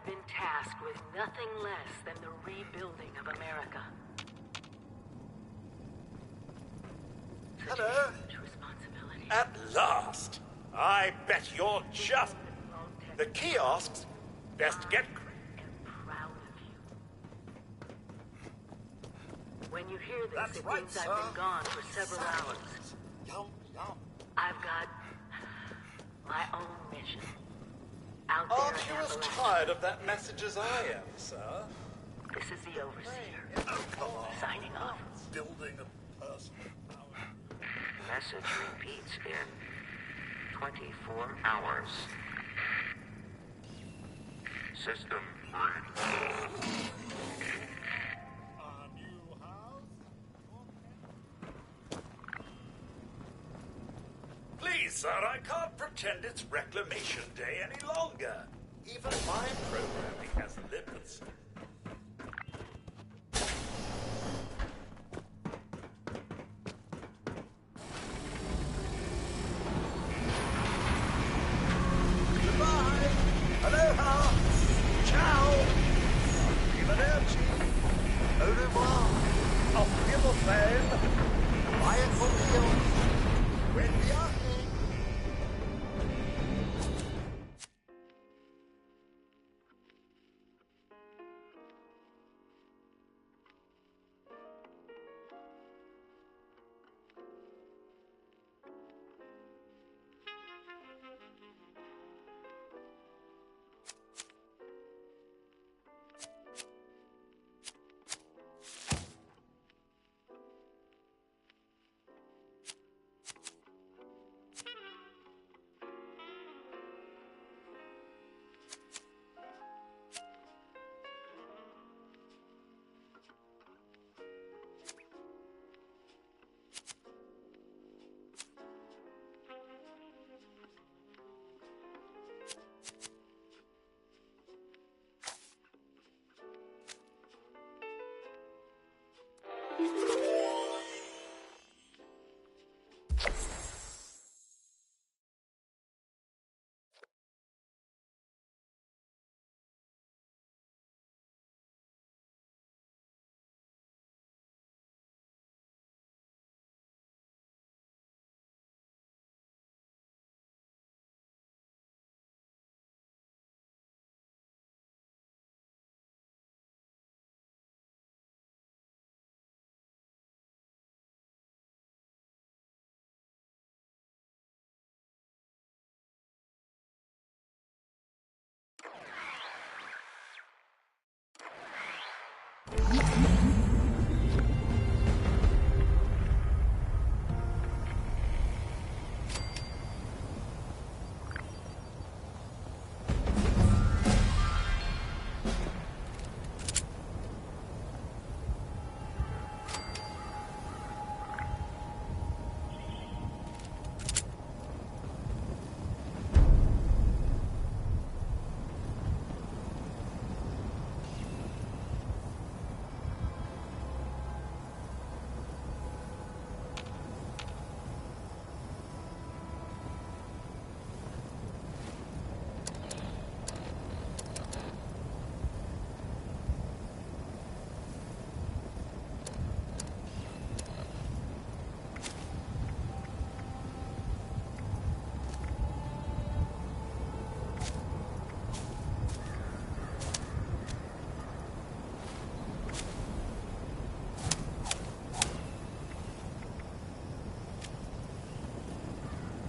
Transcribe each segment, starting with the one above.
been tasked with nothing less than the rebuilding of America. Such Hello? a huge responsibility. At last! I bet you're just... The kiosks best get... I'm proud of you. When you hear this, That's it right, means sir. I've been gone for several hours. Yum, yum. I've got my own mission. Out there Aren't in you as Appalachia. tired of that message as I am, sir? This is the Overseer. Oh, come on. Signing off. Building a person. Message repeats in 24 hours. System green. Please, sir, I can't pretend it's Reclamation Day any longer. Even my programming has limits. Goodbye. Aloha. Ciao. Arrivederci. Au revoir. Auf Wiedersehen. Bye for real. When we are in.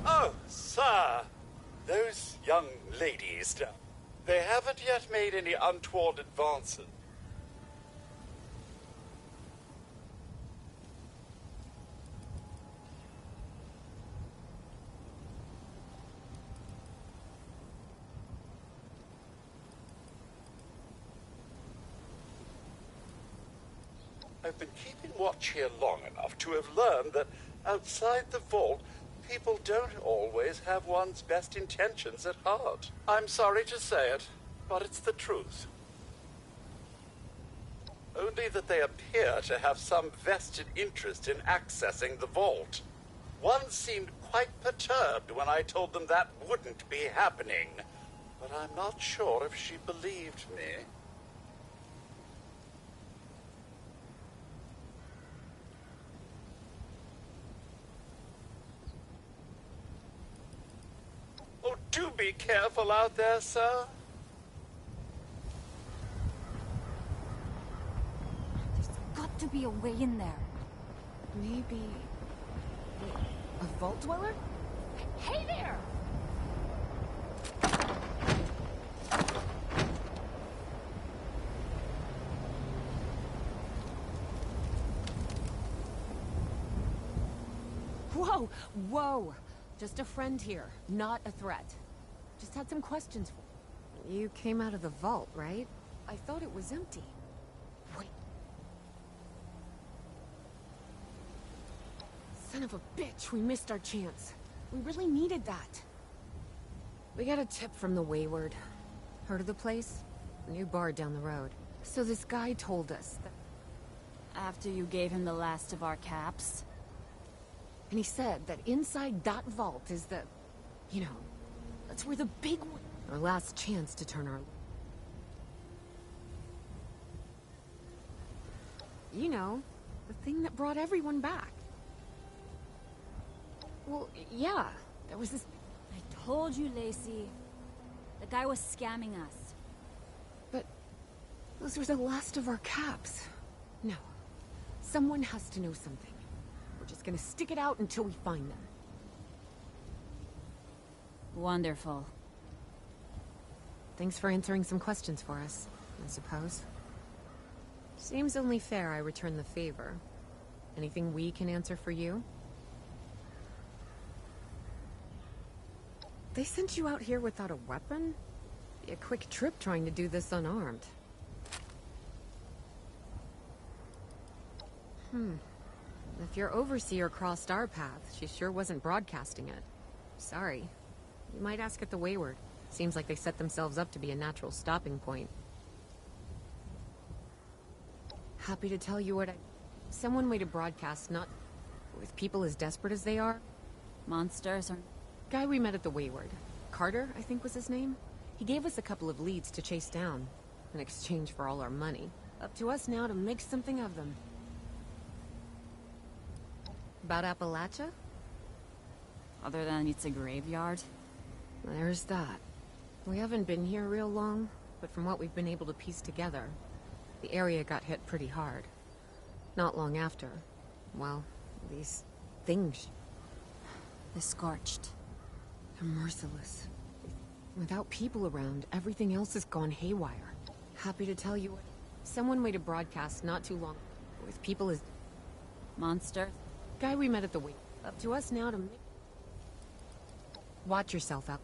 Oh, sir, those young ladies, they haven't yet made any untoward advances. I've been keeping watch here long enough to have learned that outside the vault, people don't always have one's best intentions at heart. I'm sorry to say it, but it's the truth. Only that they appear to have some vested interest in accessing the vault. One seemed quite perturbed when I told them that wouldn't be happening. but I'm not sure if she believed me. Oh, do be careful out there, sir. There's got to be a way in there. Maybe... a vault dweller? Hey there! Whoa! Whoa! Just a friend here, not a threat. Just had some questions for you. You came out of the vault, right? I thought it was empty. Wait. Son of a bitch, we missed our chance. We really needed that. We got a tip from the Wayward. Heard of the place? A new bar down the road. So this guy told us that... After you gave him the last of our caps? And he said that inside that vault is the... You know, that's where the big one... Our last chance to turn our... You know, the thing that brought everyone back. Well, yeah, there was this... I told you, Lacey. The guy was scamming us. But... those were the last of our caps. No. Someone has to know something. We're just gonna stick it out until we find them. Wonderful. Thanks for answering some questions for us, I suppose. Seems only fair I return the favor. Anything we can answer for you? They sent you out here without a weapon? Be a quick trip trying to do this unarmed. If your overseer crossed our path, she sure wasn't broadcasting it. Sorry. You might ask at the Wayward. Seems like they set themselves up to be a natural stopping point. Happy to tell you what someone made a broadcast not... with people as desperate as they are. Monsters or... Guy we met at the Wayward. Carter, I think was his name. He gave us a couple of leads to chase down, in exchange for all our money. Up to us now to make something of them. About Appalachia? Other than it's a graveyard? There's that. We haven't been here real long, but from what we've been able to piece together, the area got hit pretty hard. Not long after. Well, these things... The Scorched. They're merciless. Without people around, everything else has gone haywire. Happy to tell you what... Someone made a broadcast not too long with people as... Monster? Guy we met at the wing. Up to us now to make... Watch yourself out.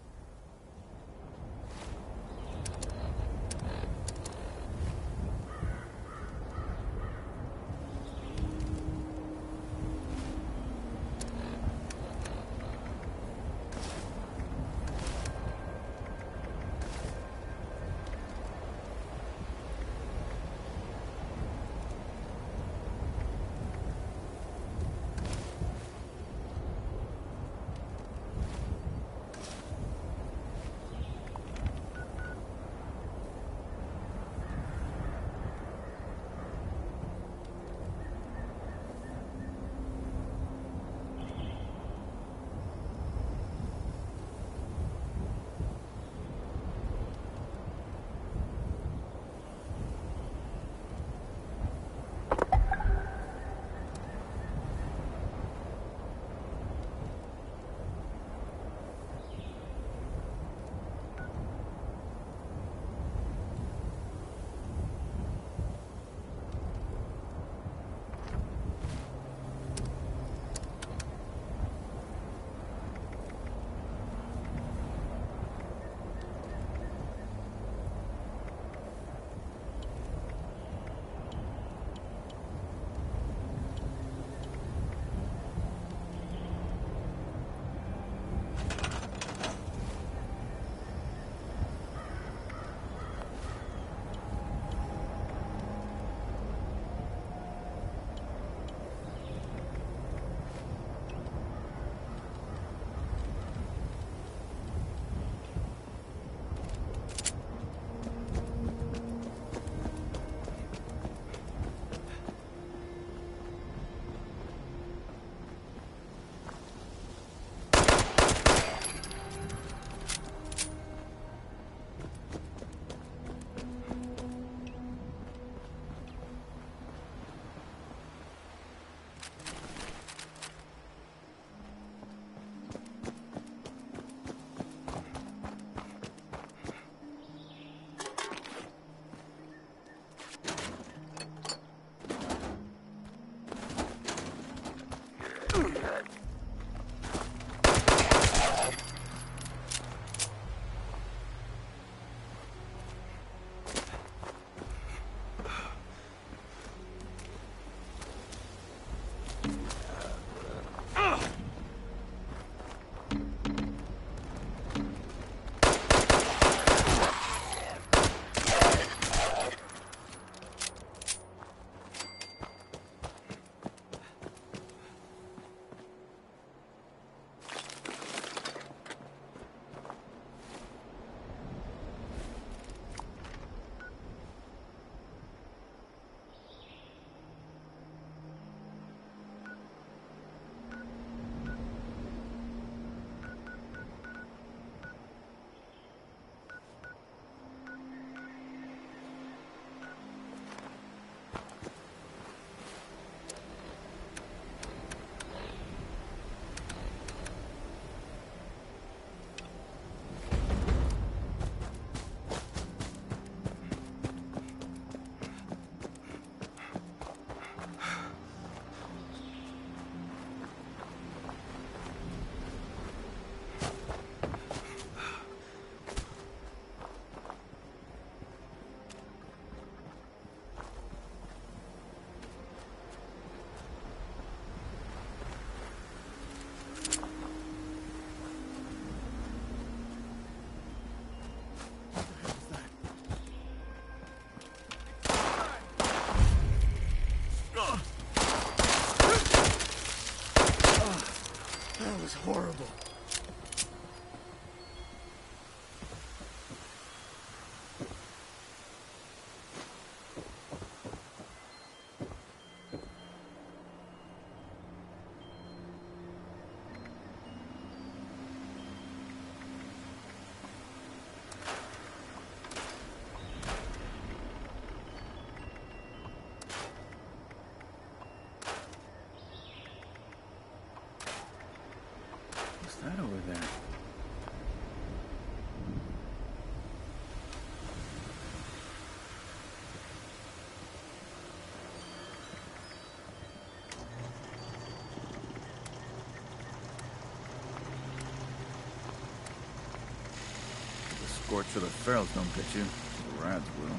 escort so the ferals don't get you. The rads will.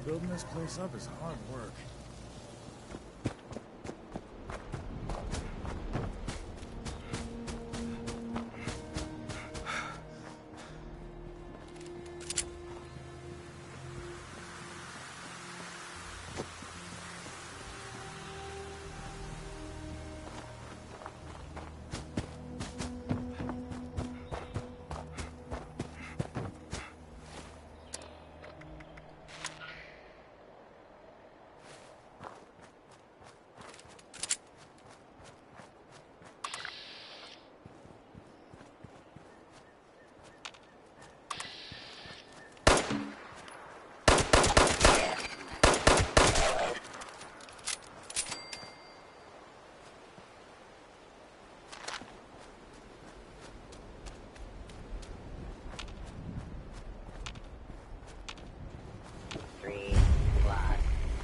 Building this place up is hard work.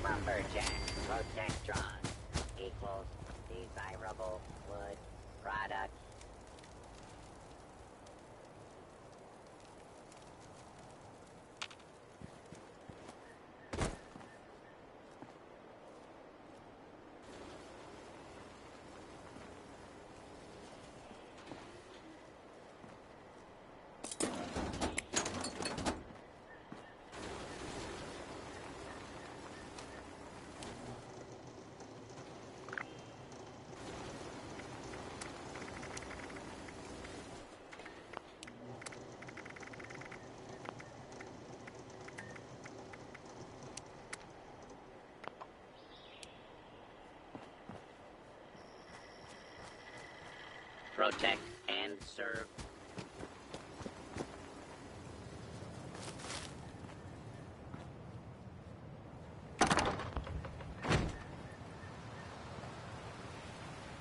Lumberjack Protectron equals desirable wood product. Protect and serve.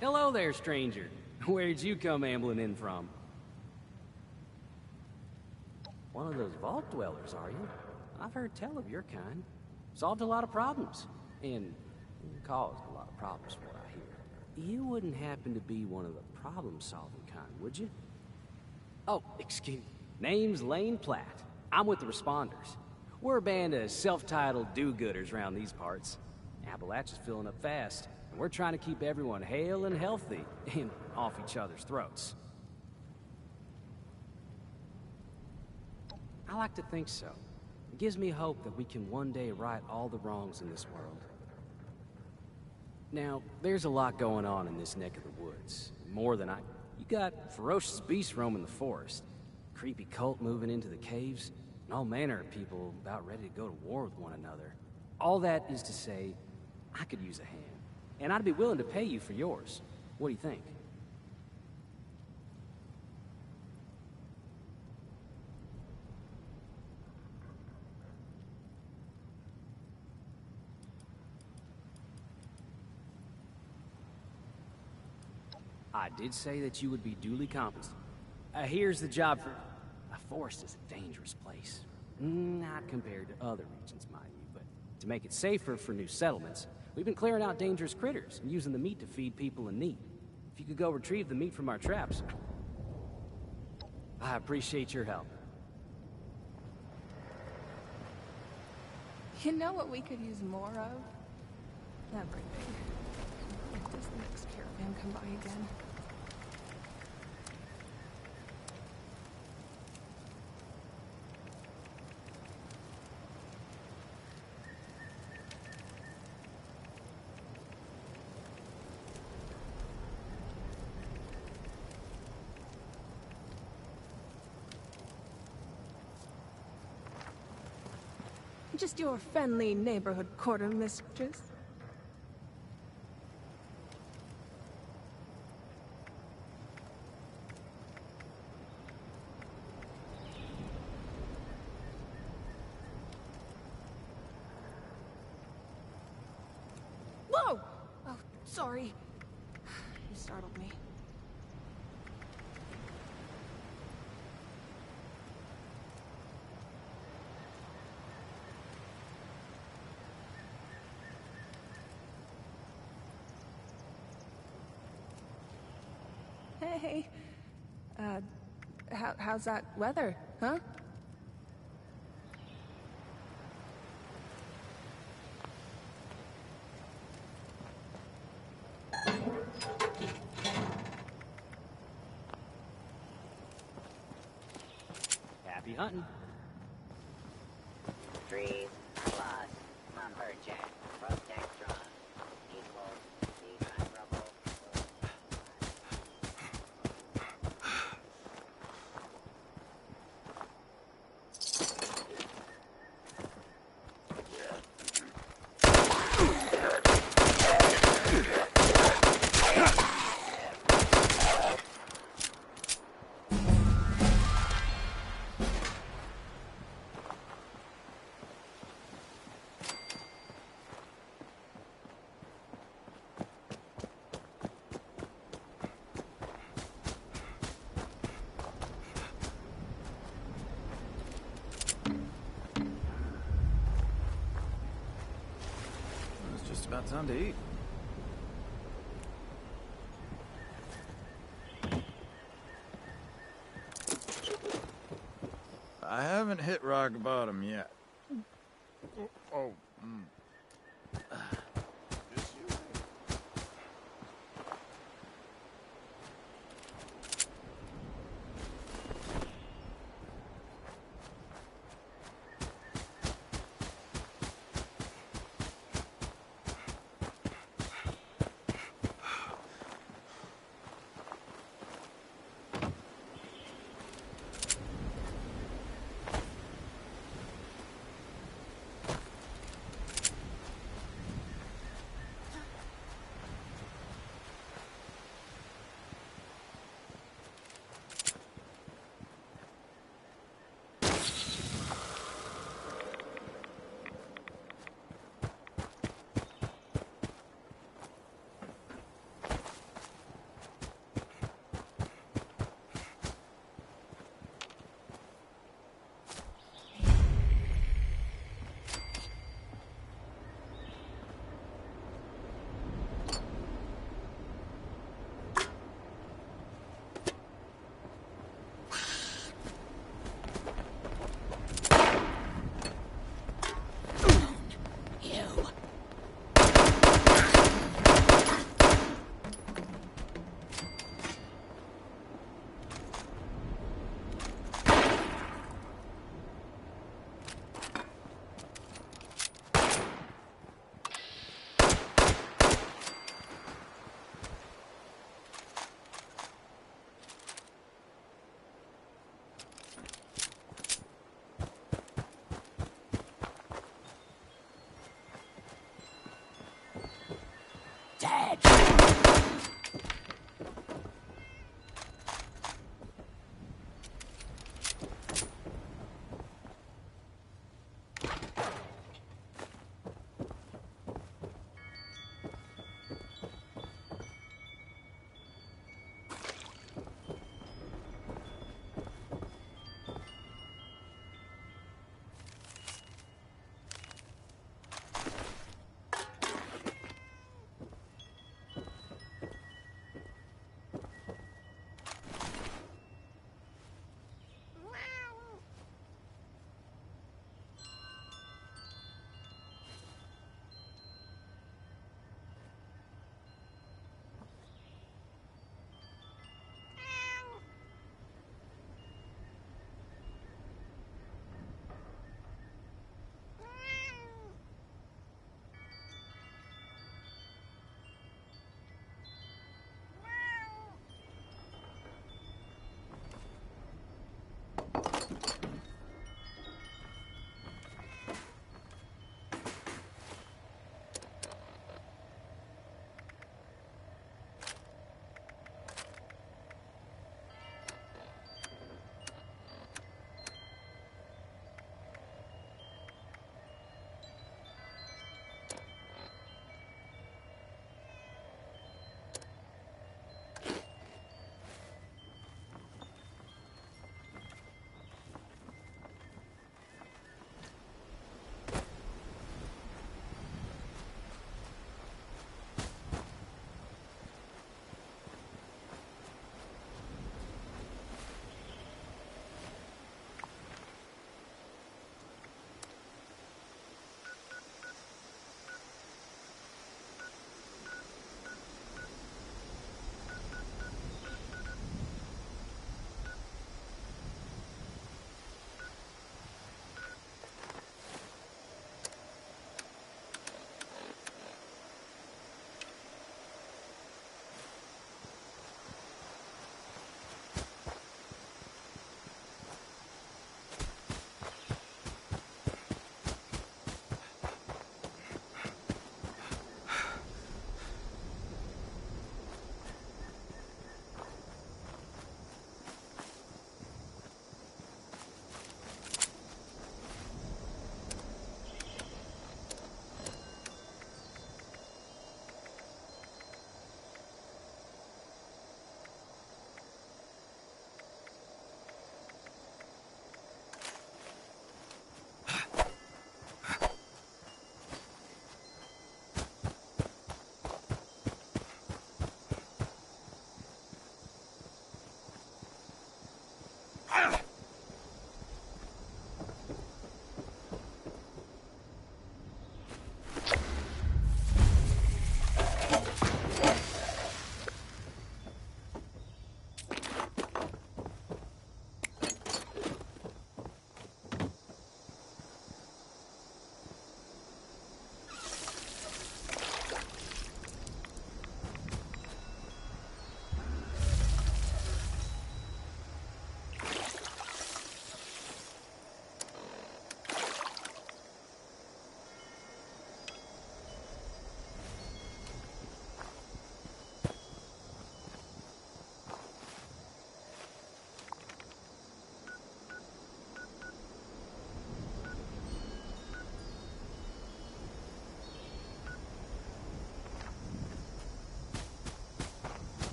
Hello there, stranger. Where'd you come ambling in from? One of those vault dwellers, are you? I've heard tell of your kind. Solved a lot of problems. And caused a lot of problems, from what I hear. You wouldn't happen to be one of the problem-solving kind, would you? Oh, excuse me. Name's Lane Platt. I'm with the Responders. We're a band of self-titled do-gooders around these parts. Appalachia's filling up fast, and we're trying to keep everyone hale and healthy and off each other's throats. I like to think so. It gives me hope that we can one day right all the wrongs in this world. Now, there's a lot going on in this neck of the woods. More than You got ferocious beasts roaming the forest, creepy cult moving into the caves, and all manner of people about ready to go to war with one another. All that is to say, I could use a hand. And I'd be willing to pay you for yours. What do you think? I did say that you would be duly compensated. Here's the job for... A forest is a dangerous place. Not compared to other regions, mind you, but to make it safer for new settlements, we've been clearing out dangerous critters and using the meat to feed people in need. If you could go retrieve the meat from our traps... I appreciate your help. You know what we could use more of? Everything. Does the next caravan come by again? Just your friendly neighborhood quarter mistress. sorry. You startled me. Hey. How's that weather, huh? Happy hunting. 3 plus lumberjack protectron equals desirable wood. It's just about time to eat. I haven't hit rock bottom yet. Oh. Just you wait.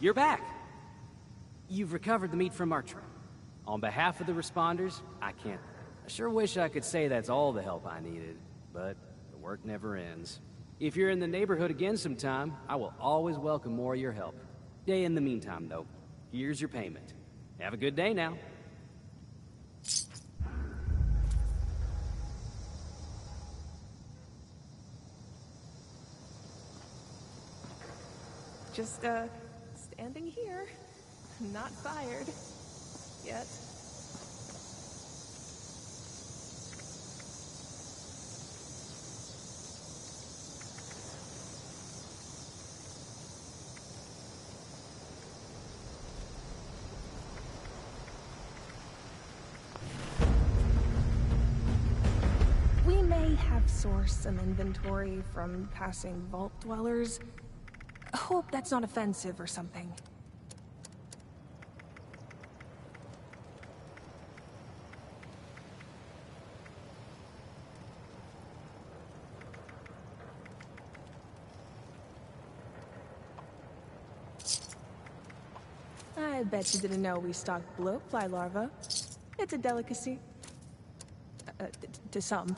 you're back. You've recovered the meat from our truck. On behalf of the responders, I sure wish I could say that's all the help I needed, but the work never ends. If you're in the neighborhood again sometime, I will always welcome more of your help. In the meantime, though, here's your payment. Have a good day now. Just, standing here. Not fired. Yet. We may have sourced some inventory from passing vault dwellers. Hope that's not offensive or something. I bet you didn't know we stocked blowfly larvae. It's a delicacy. To some.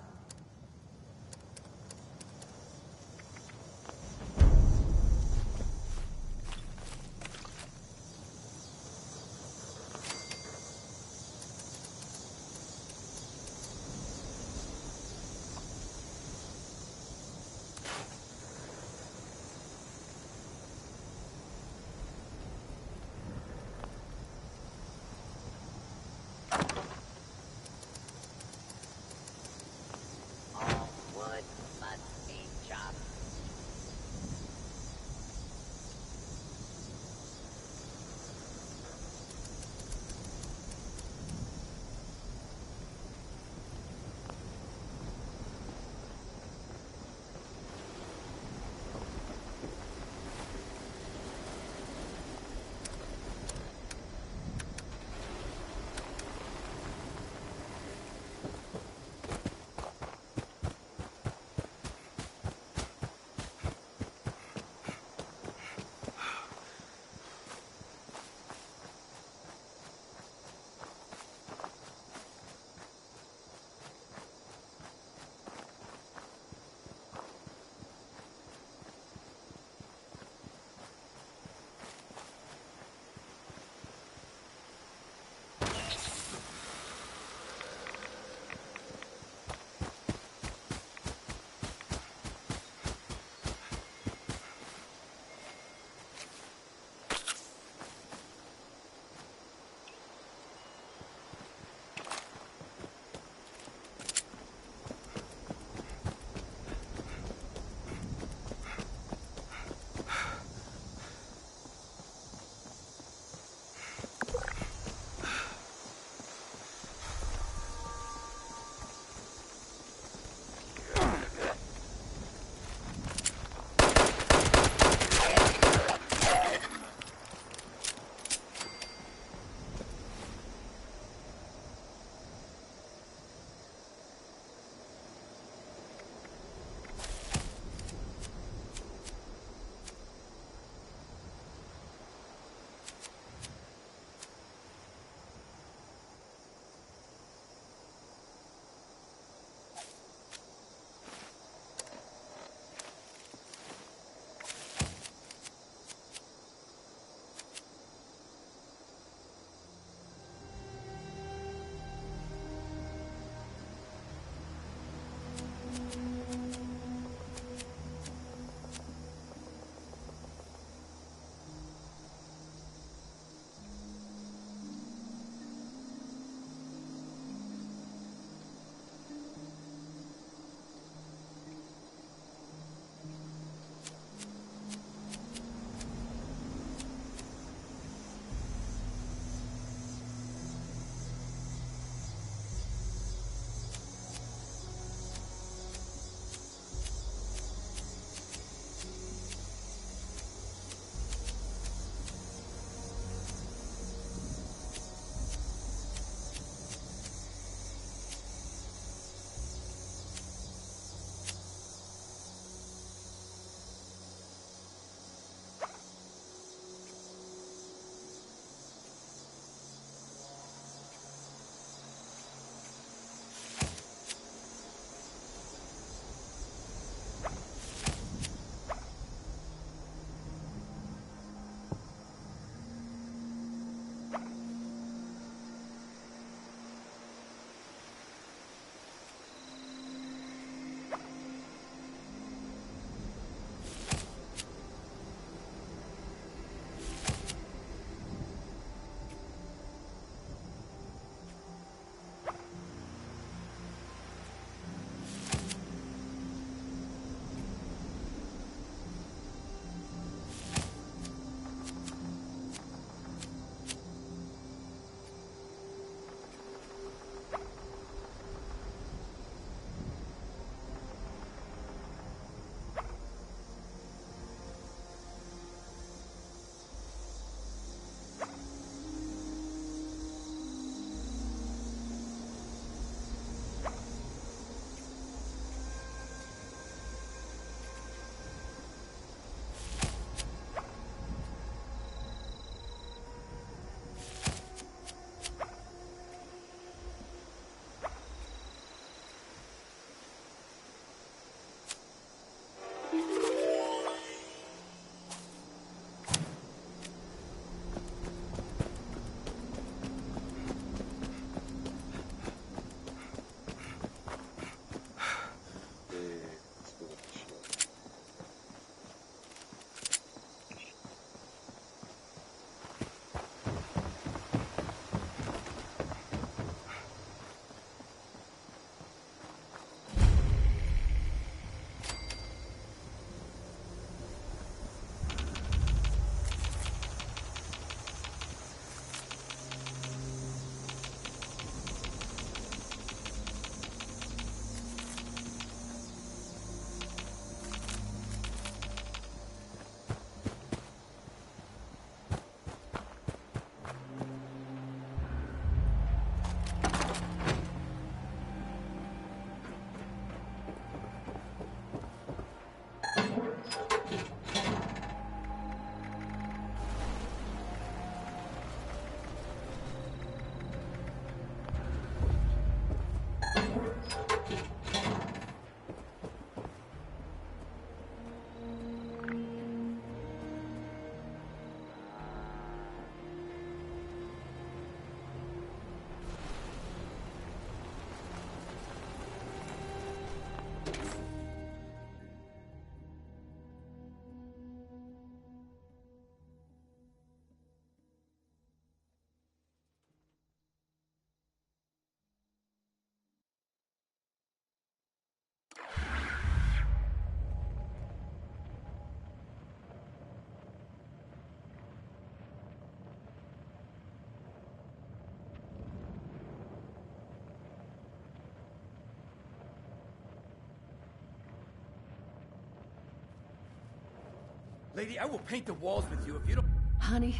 Lady, I will paint the walls with you if you don't... Honey,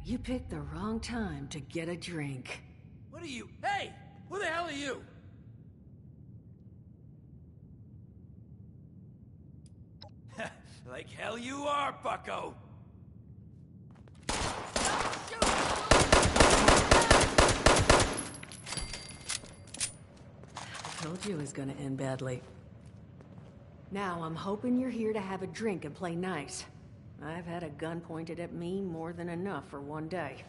you picked the wrong time to get a drink. What are you... Hey! Who the hell are you? Like hell you are, bucko! I told you it was gonna end badly. Now I'm hoping you're here to have a drink and play nice. I've had a gun pointed at me more than enough for one day.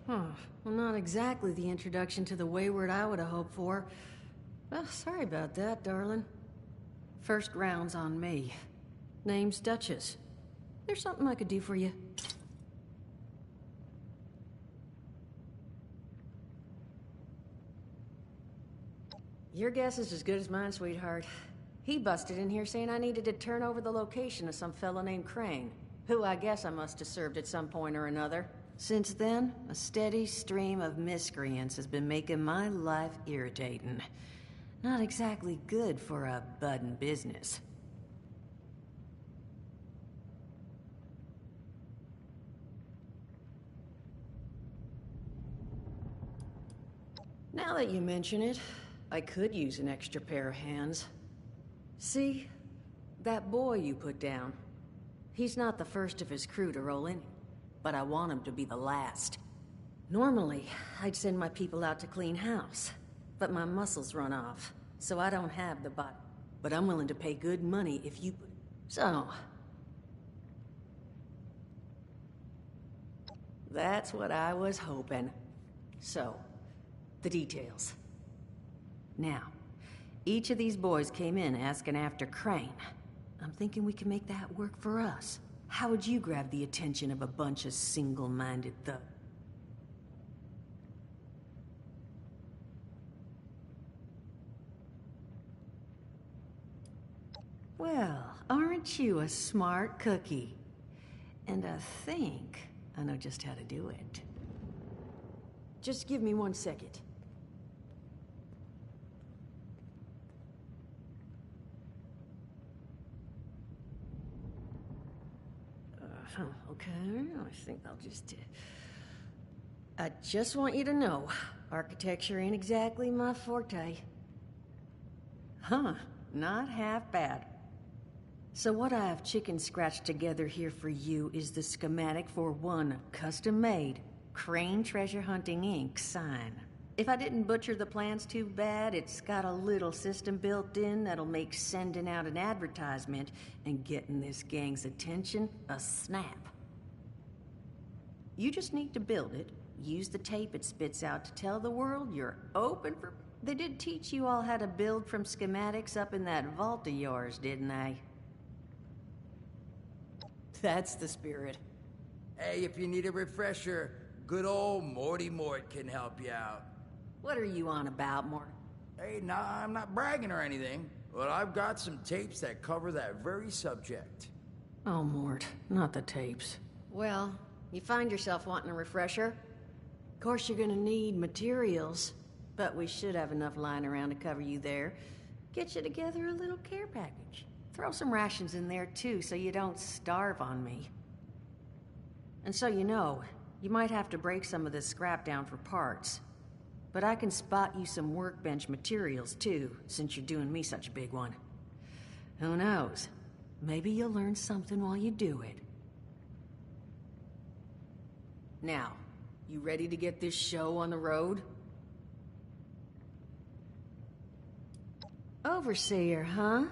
Huh. Well, not exactly the introduction to the Wayward I would have hoped for. Well, sorry about that, darling. First round's on me. Name's Duchess. There's something I could do for you. Your guess is as good as mine, sweetheart. He busted in here saying I needed to turn over the location of some fella named Crane, who I guess I must have served at some point or another. Since then, a steady stream of miscreants has been making my life irritating. Not exactly good for a budding business. Now that you mention it, I could use an extra pair of hands. See? That boy you put down. He's not the first of his crew to roll in, but I want him to be the last. Normally, I'd send my people out to clean house, but my muscles run off, so I don't have the bot. But I'm willing to pay good money if you... So... That's what I was hoping. So, the details. Now, each of these boys came in asking after Crane. I'm thinking we can make that work for us. How would you grab the attention of a bunch of single-minded thugs? Well, aren't you a smart cookie? And I think I know just how to do it. Just give me 1 second. Okay, I think I'll just... I just want you to know, architecture ain't exactly my forte. Huh, not half bad. So what I have chicken scratched together here for you is the schematic for one custom-made Crane Treasure Hunting Inc. sign. If I didn't butcher the plans too bad, it's got a little system built in that'll make sending out an advertisement and getting this gang's attention a snap. You just need to build it, use the tape it spits out to tell the world you're open for... They did teach you all how to build from schematics up in that vault of yours, didn't they? That's the spirit. Hey, if you need a refresher, good old Morty Mort can help you out. What are you on about, Mort? Hey, nah, I'm not bragging or anything, but I've got some tapes that cover that very subject. Oh, Mort, not the tapes. Well, you find yourself wanting a refresher? Of course you're gonna need materials, but we should have enough lying around to cover you there. Get you together a little care package. Throw some rations in there, too, so you don't starve on me. And so you know, you might have to break some of this scrap down for parts. But I can spot you some workbench materials, too, since you're doing me such a big one. Who knows? Maybe you'll learn something while you do it. Now, you ready to get this show on the road? Overseer, huh?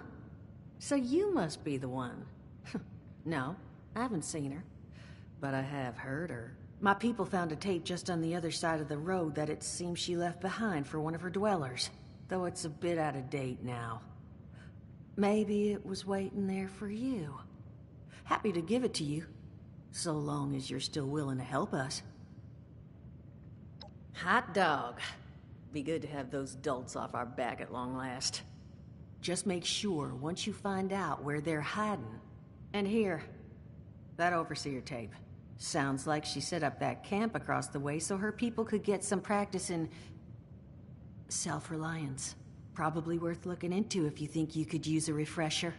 So you must be the one. No, I haven't seen her. But I have heard her. My people found a tape just on the other side of the road that it seems she left behind for one of her dwellers. Though it's a bit out of date now. Maybe it was waiting there for you. Happy to give it to you. So long as you're still willing to help us. Hot dog. Be good to have those dolts off our back at long last. Just make sure once you find out where they're hiding. And here, that overseer tape. Sounds like she set up that camp across the way so her people could get some practice in... self-reliance. Probably worth looking into if you think you could use a refresher.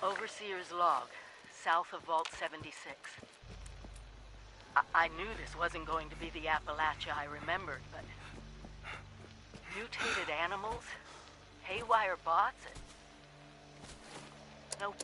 Overseer's log, south of Vault 76. I knew this wasn't going to be the Appalachia I remembered, but... mutated animals? Haywire bots? No.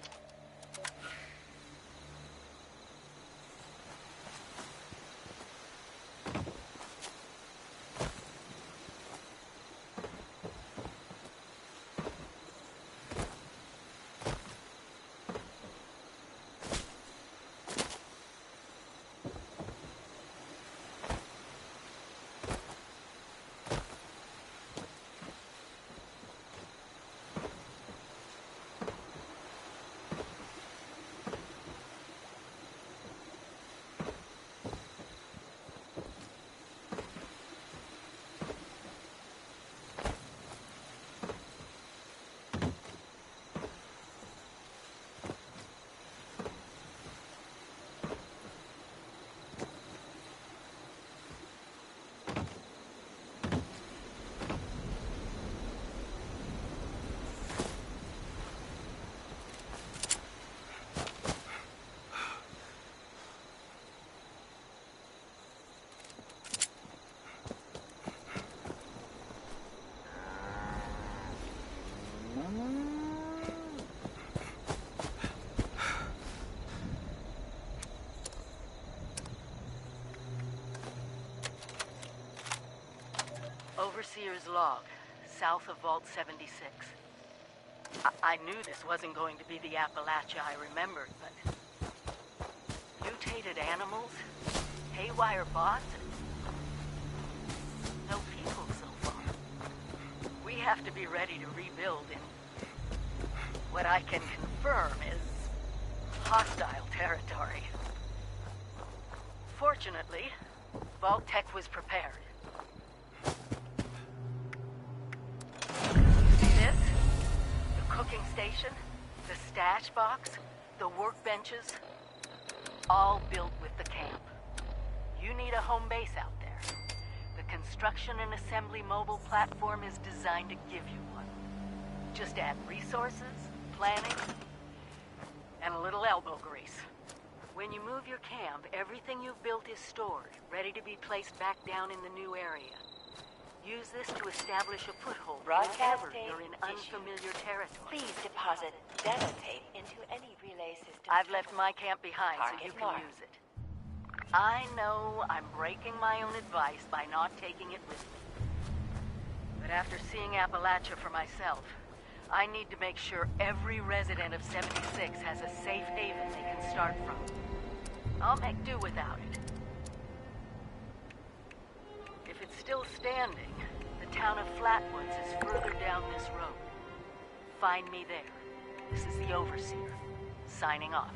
Overseer's log, south of Vault 76. I knew this wasn't going to be the Appalachia I remembered, but... mutated animals? Haywire bots? No people so far. We have to be ready to rebuild in... what I can confirm is... hostile territory. Fortunately, Vault-Tec was prepared. Cooking station, the stash box, the workbenches, all built with the camp. You need a home base out there. The construction and assembly mobile platform is designed to give you one. Just add resources, planning, and a little elbow grease. When you move your camp, everything you've built is stored, ready to be placed back down in the new area. Use this to establish a foothold whenever you're in unfamiliar territory. Please deposit demo tape into any relay system. I've left my camp behind so you can use it. I know I'm breaking my own advice by not taking it with me. But after seeing Appalachia for myself, I need to make sure every resident of 76 has a safe haven they can start from. I'll make do without it. If it's still standing, the town of Flatwoods is further down this road. Find me there. This is the Overseer, signing off.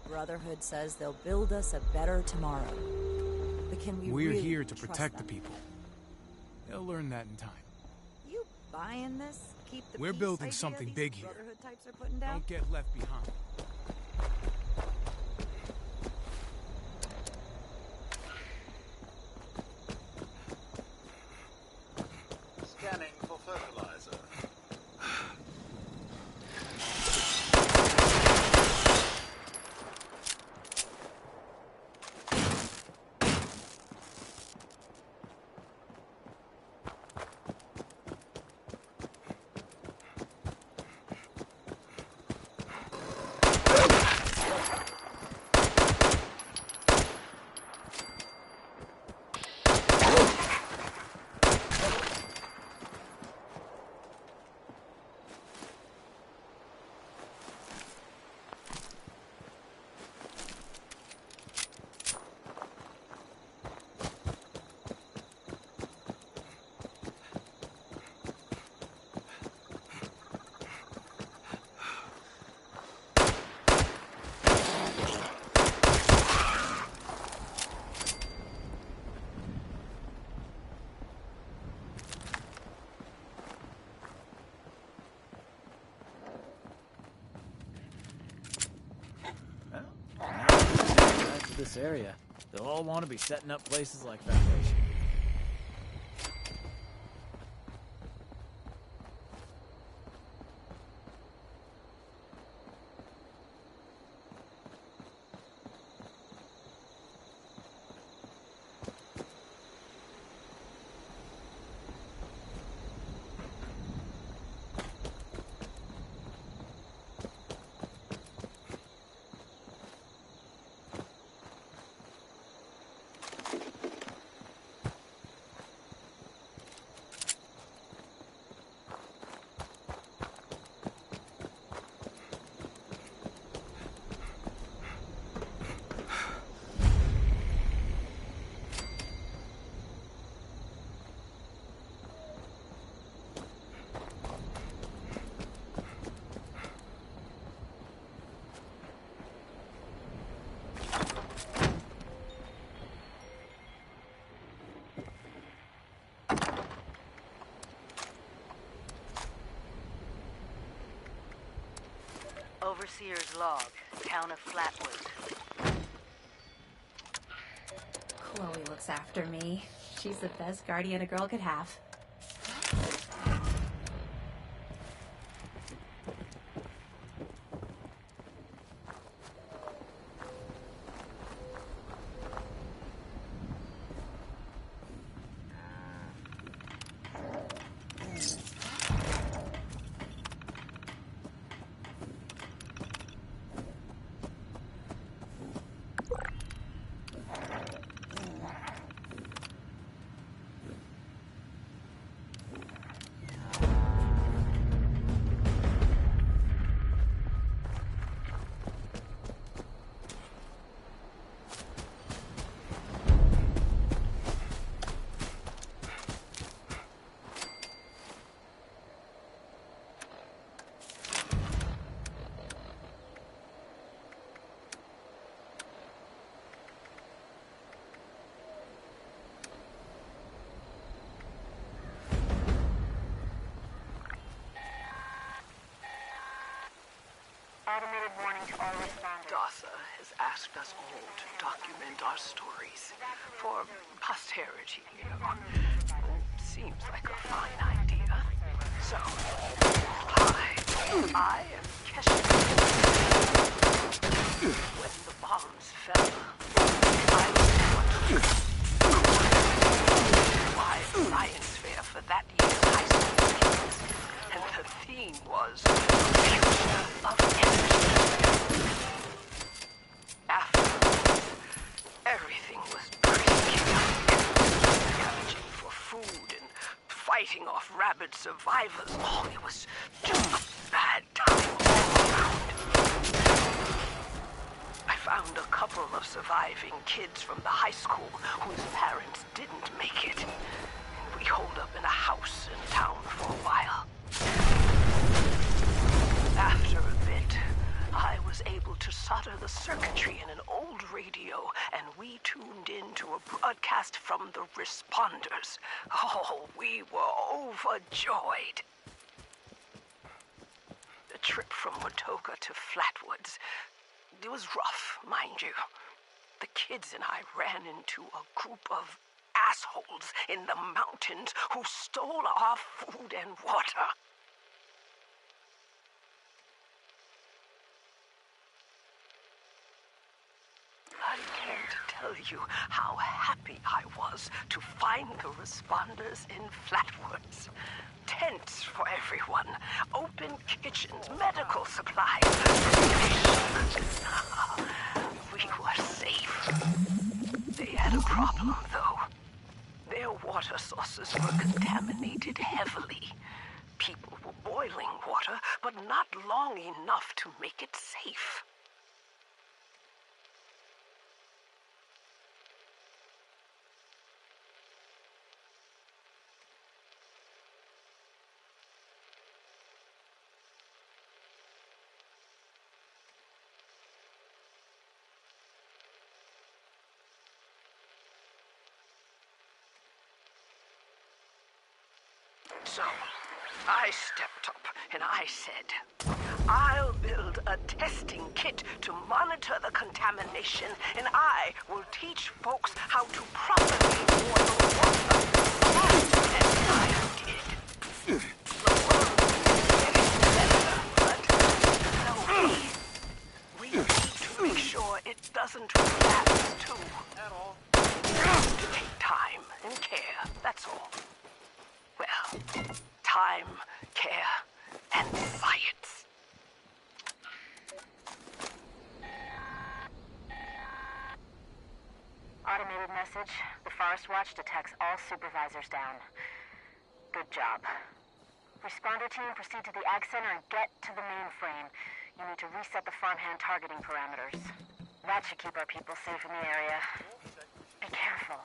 Brotherhood says they'll build us a better tomorrow. But can we We're really here to trust protect the them? people. They'll learn that in time. You buying this? Keep the We're peace building idea something these big here. Brotherhood types are putting down? Don't get left behind. Scanning for fertilizer. This area. They'll all want to be setting up places like Foundation. Overseer's log, town of Flatwood. Chloe looks after me. She's the best guardian a girl could have. Automated warning to all responders. DASA has asked us all to document our stories for posterity, you know. Seems like a fine idea. So, I am Kesha. When the bombs fell, I was wondering why science fair for that year's high school kids, and the theme was the future of energy. After everything was pretty chaotic, scavenging for food and fighting off rabid survivors. Oh, it was just a bad time all around. I found a couple of surviving kids from the high school whose parents didn't make it. We holed up in a house in town for a while. After a bit, I was able to solder the circuitry in an old radio, and we tuned in to a broadcast from the responders. Oh, we were overjoyed. The trip from Watoga to Flatwoods, it was rough, mind you. The kids and I ran into a group of assholes in the mountains who stole our food and water. I can't tell you how happy I was to find the responders in Flatwoods. Tents for everyone, open kitchens, medical supplies. We were safe. They had a problem, though. Their water sources were contaminated heavily. People were boiling water, but not long enough to make it safe. So, I stepped up and I said, I'll build a testing kit to monitor the contamination, and I will teach folks how to properly boil water. And I did. The world is getting better, but no, we need to make sure it doesn't relapse too. At all. To take time and care, that's all. Well, time, care, and science. Automated message. The Forest Watch detects all supervisors down. Good job. Responder team, proceed to the Ag Center and get to the mainframe. You need to reset the farmhand targeting parameters. That should keep our people safe in the area. Be careful.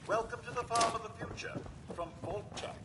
Welcome to the farm of the future from Vault-Tec.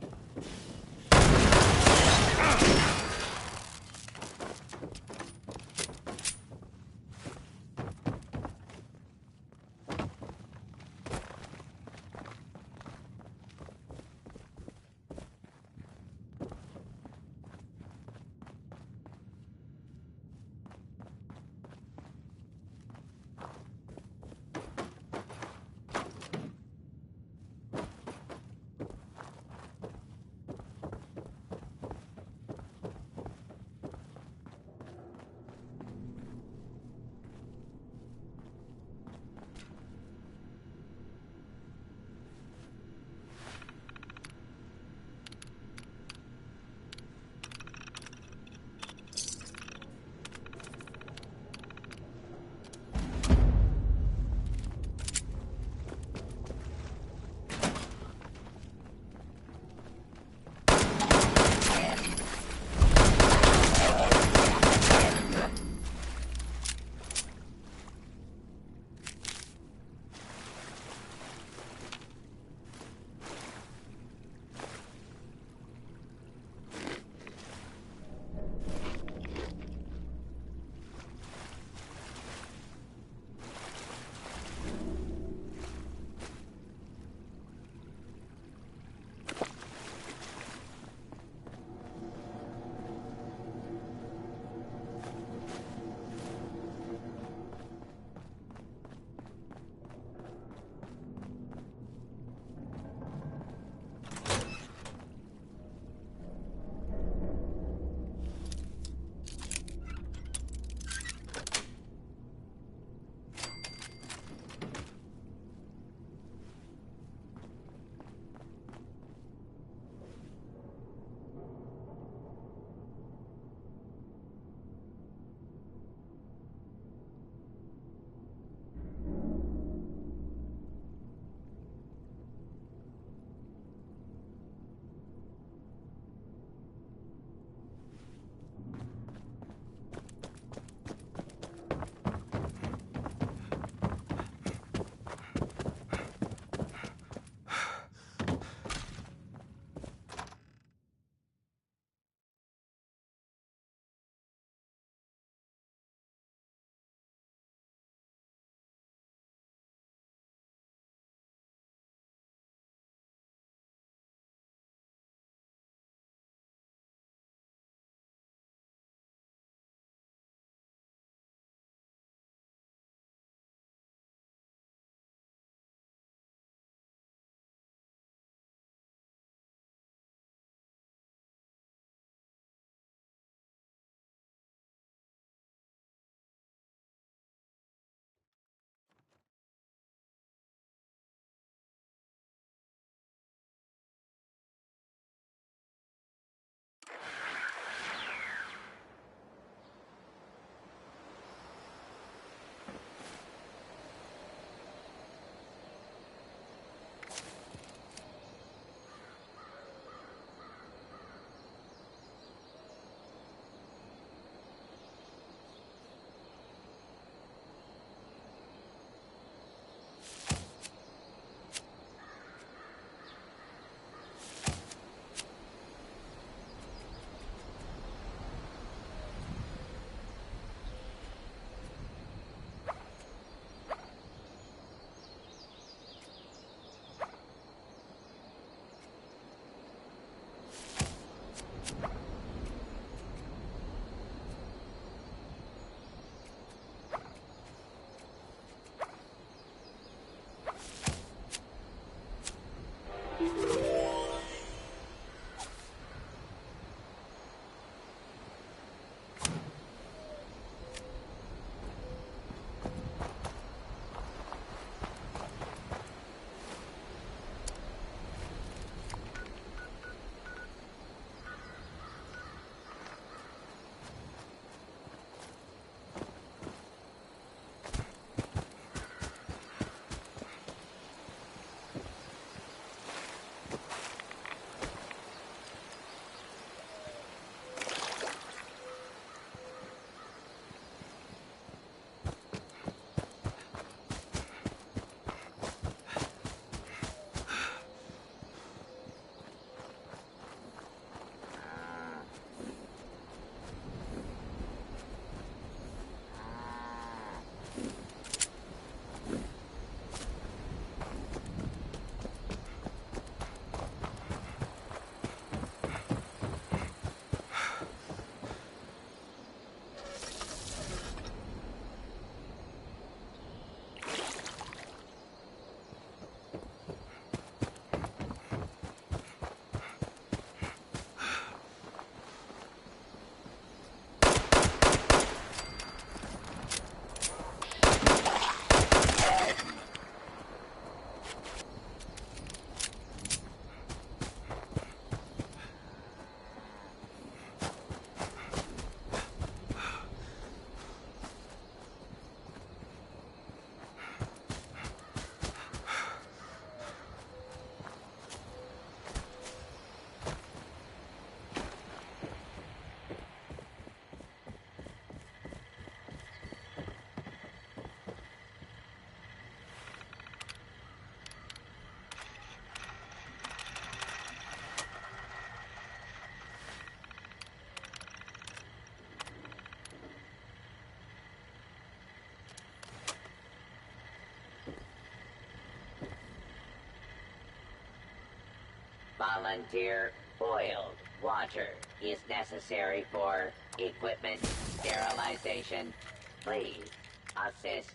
Volunteer boiled water is necessary for equipment sterilization. Please assist.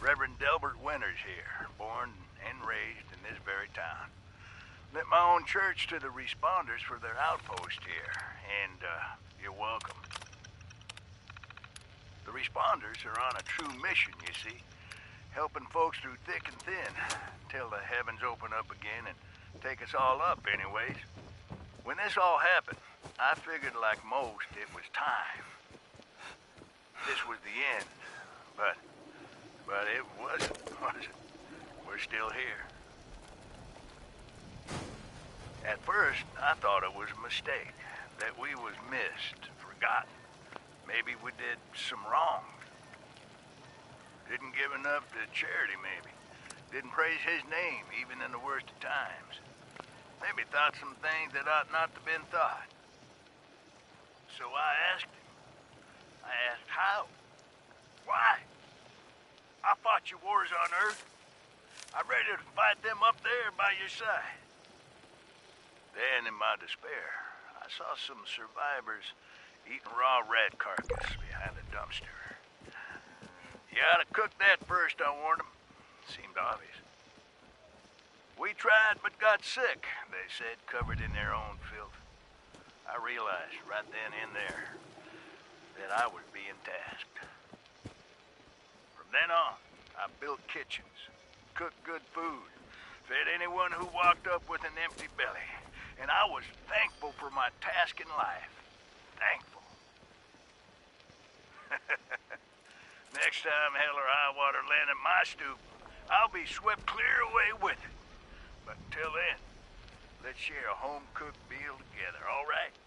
Reverend Delbert Winters here, born and raised in this very town. Lit my own church to the responders for their outpost here, and you're welcome. The responders are on a true mission, you see, helping folks through thick and thin, till the heavens open up again and take us all up anyways. When this all happened, I figured like most it was time. This was the end, but it wasn't, was it? We're still here. At first, I thought it was a mistake, that we was missed, forgotten. Maybe we did some wrong. Didn't give enough to charity, maybe. Didn't praise his name, even in the worst of times. Maybe thought some things that ought not to been thought. So I asked him. I asked how? Why? I fought your wars on Earth. I'm ready to fight them up there by your side. Then, in my despair, I saw some survivors eating raw rat carcass behind a dumpster. You ought to cook that first, I warned them. Seemed obvious. We tried but got sick, they said, covered in their own filth. I realized right then and there that I was being tasked. From then on, I built kitchens, cooked good food, fed anyone who walked up with an empty belly, and I was thankful for my task in life. Thankful. Next time hell or high water land at my stoop, I'll be swept clear away with it. But until then, let's share a home-cooked meal together, all right?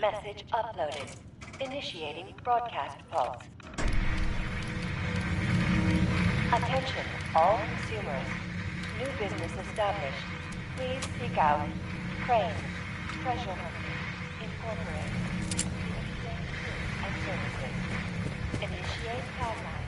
Message uploaded. Initiating broadcast pulse. Attention, all consumers. New business established. Please seek out Crane, Treasure Hunting, Incorporated. And services. Initiate tagline.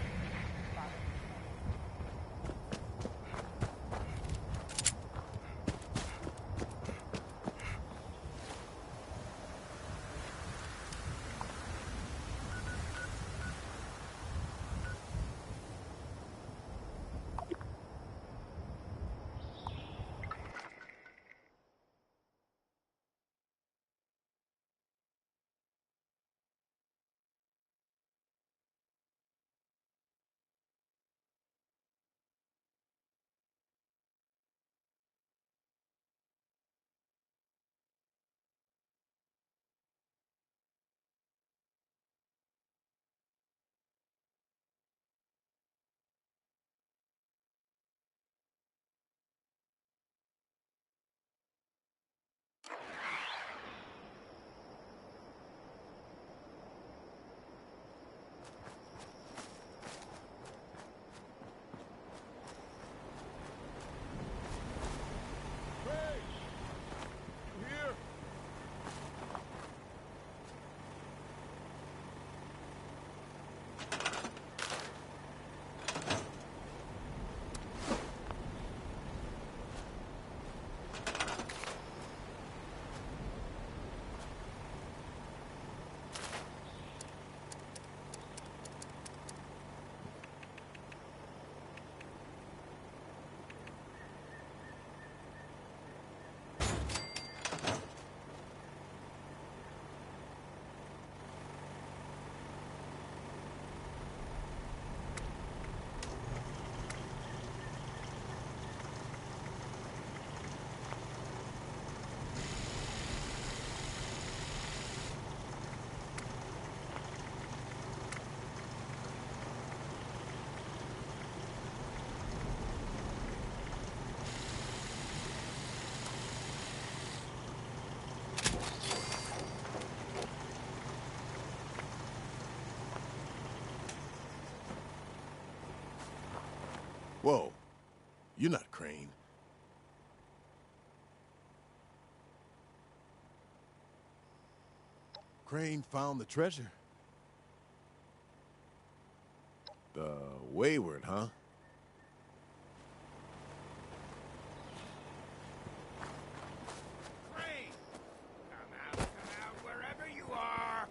Whoa. You're not Crane. Crane found the treasure. The Wayward, huh? Crane! Come out, wherever you are!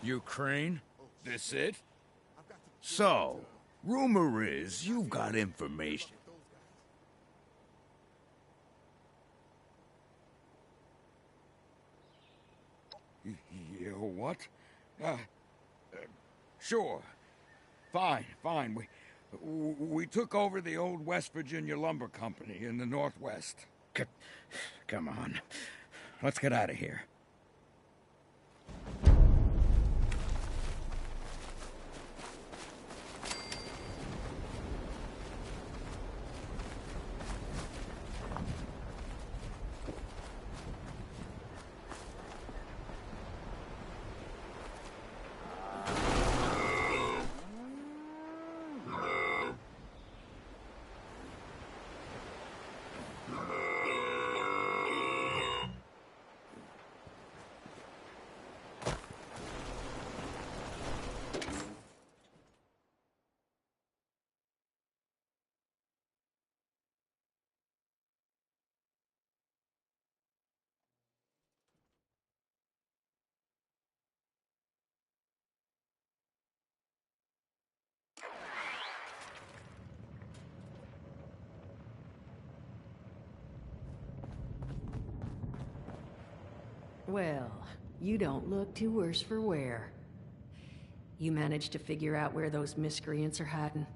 You Crane? This it? So, rumor is you've got information. You what? Sure. Fine. We took over the old West Virginia Lumber Company in the Northwest. Come on. Let's get out of here. Well, you don't look too worse for wear. You managed to figure out where those miscreants are hiding?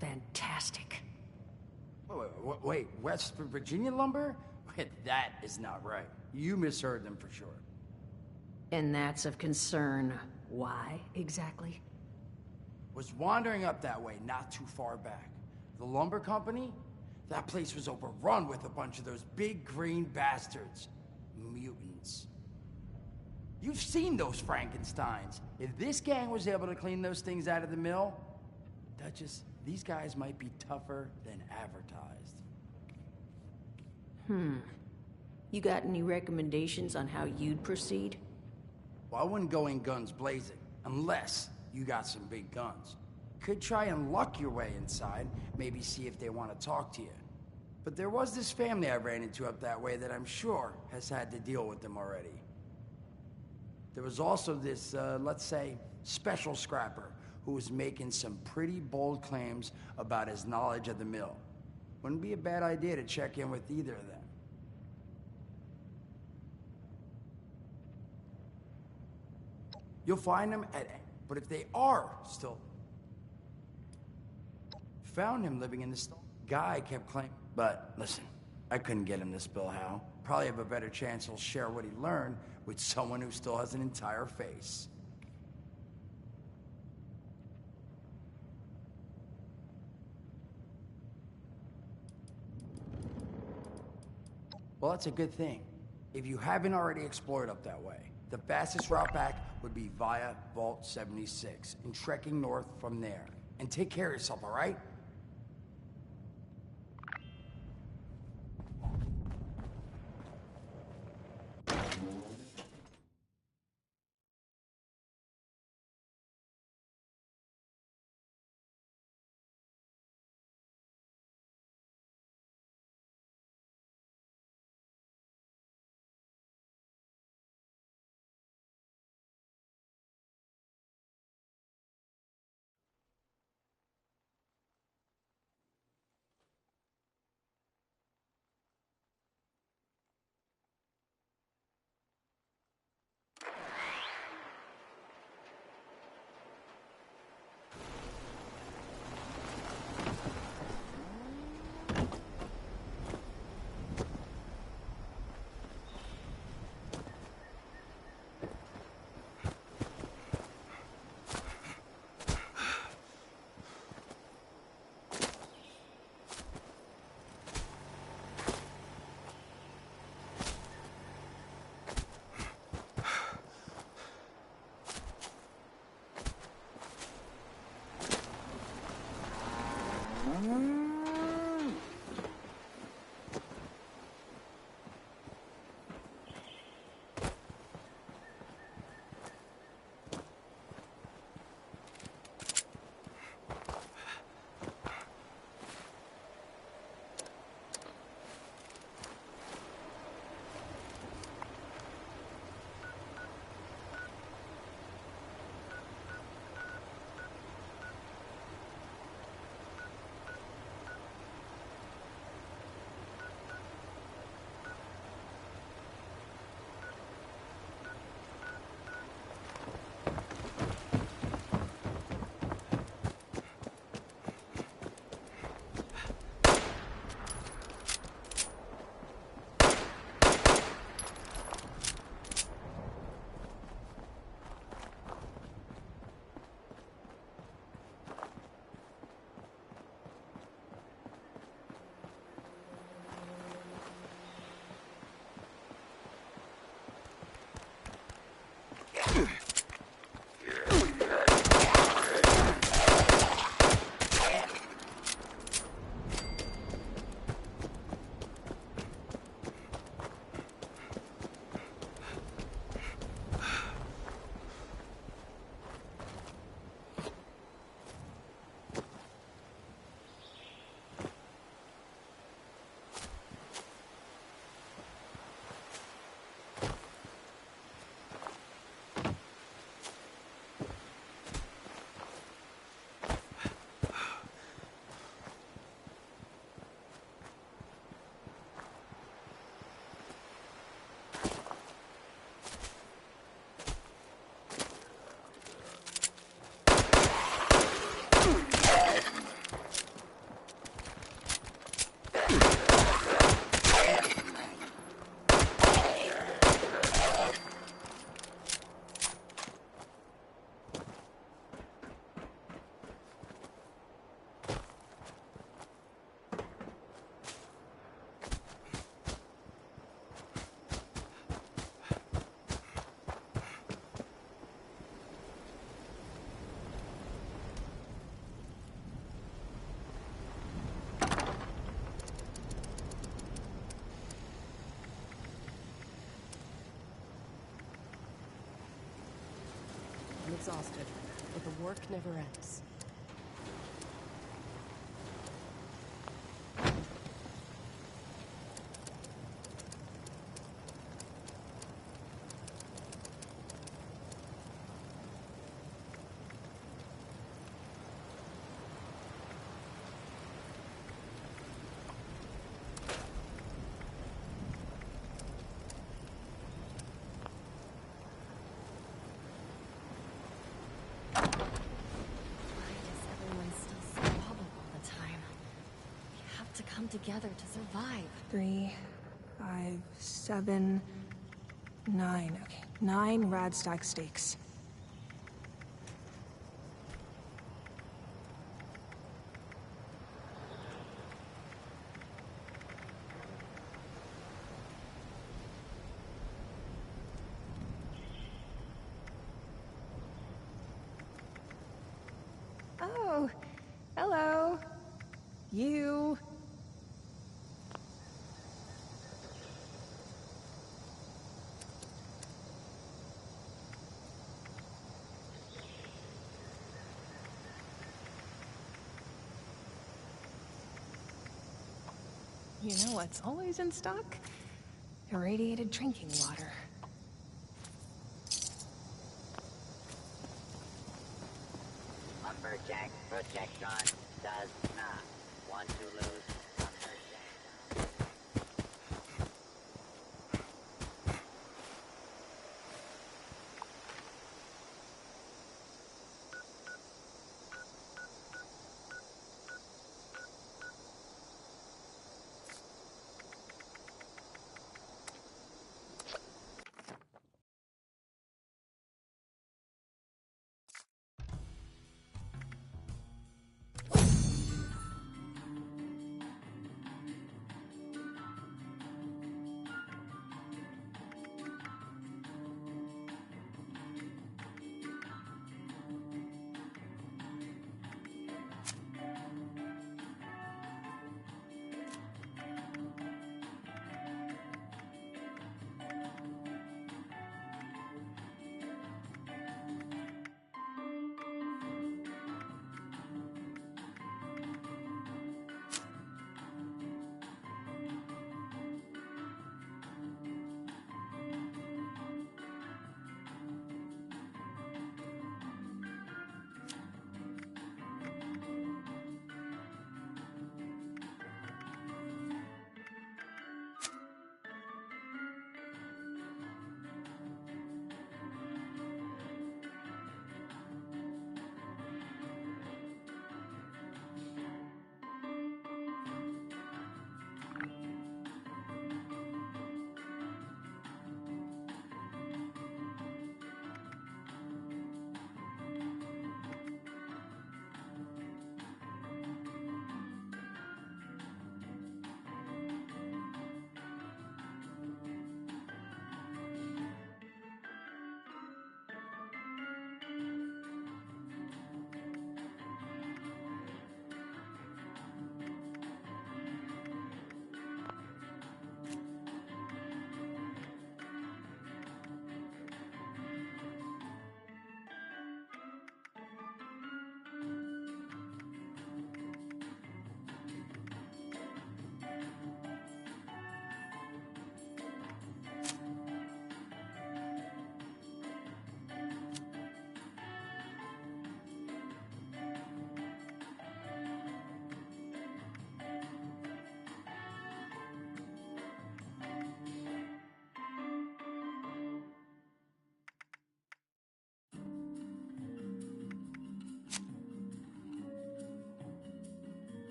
Fantastic. Wait, West Virginia lumber? That is not right. You misheard them for sure. And that's of concern. Why, exactly? Was wandering up that way not too far back. The lumber company? That place was overrun with a bunch of those big green bastards. Mutants. You've seen those Frankensteins. If this gang was able to clean those things out of the mill, Duchess, these guys might be tougher than advertised. You got any recommendations on how you'd proceed? Well, I wouldn't go in guns blazing, unless you got some big guns. Could try and luck your way inside, maybe see if they want to talk to you. But there was this family I ran into up that way that I'm sure has had to deal with them already. There was also this, let's say, special scrapper who was making some pretty bold claims about his knowledge of the mill. Wouldn't be a bad idea to check in with either of them. You'll find them but if they are still... Found him living in this guy kept claiming... But listen, I couldn't get him to spill how. Probably have a better chance he'll share what he learned with someone who still has an entire face. Well, that's a good thing. If you haven't already explored up that way, the fastest route back would be via Vault 76 and trekking north from there. And take care of yourself, all right? exhausted, but the work never ends. Come together to survive. 3, 5, 7, 9. Okay, 9 Radstag steaks. Oh, hello. You. You know what's always in stock? Irradiated drinking water. Lumberjack Protectron does not want to lose